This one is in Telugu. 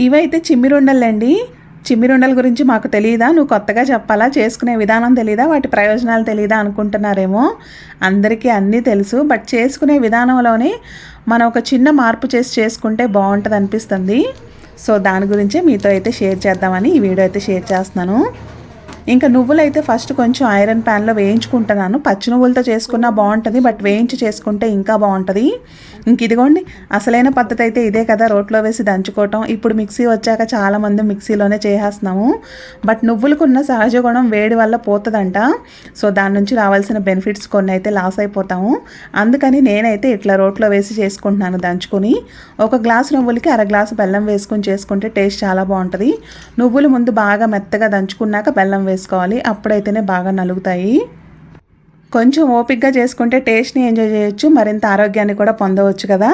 ఇవైతే చిమ్మిరుండలండి. చిమ్మిరుండల గురించి మాకు తెలీదా, నువ్వు కొత్తగా చెప్పాలా, చేసుకునే విధానం తెలీదా, వాటి ప్రయోజనాలు తెలీదా అనుకుంటున్నారేమో. అందరికీ అన్నీ తెలుసు, బట్ చేసుకునే విధానంలోనే మనం ఒక చిన్న మార్పు చేసి చేసుకుంటే బాగుంటుంది అనిపిస్తుంది. సో దాని గురించే మీతో అయితే షేర్ చేద్దామని ఈ వీడియో అయితే షేర్ చేస్తున్నాను. ఇంకా నువ్వులైతే ఫస్ట్ కొంచెం ఐరన్ ప్యాన్లో వేయించుకుంటున్నాను. పచ్చి నువ్వులతో చేసుకున్నా బాగుంటుంది, బట్ వేయించి చేసుకుంటే ఇంకా బాగుంటుంది. ఇంక ఇదిగోండి, అసలైన పద్ధతి అయితే ఇదే కదా, రోట్లో వేసి దంచుకోవటం. ఇప్పుడు మిక్సీ వచ్చాక చాలామంది మిక్సీలోనే చేసేస్తున్నాము, బట్ నువ్వులకున్న సహజ గుణం వేడి వల్ల పోతుందంట. సో దాని నుంచి రావాల్సిన బెనిఫిట్స్ కొన్ని అయితే లాస్ అయిపోతాము. అందుకని నేనైతే ఇట్లా రోట్లో వేసి చేసుకుంటున్నాను దంచుకొని. ఒక గ్లాసు నువ్వులకి అర గ్లాసు బెల్లం వేసుకుని చేసుకుంటే టేస్ట్ చాలా బాగుంటుంది. నువ్వులు ముందు బాగా మెత్తగా దంచుకున్నాక బెల్లం వేసుకోవాలి, అప్పుడైతేనే బాగా నలుగుతాయి. కొంచెం ఓపికగా చేసుకుంటే టేస్ట్ని ఎంజాయ్ చేయొచ్చు, మరింత ఆరోగ్యాన్ని కూడా పొందవచ్చు కదా.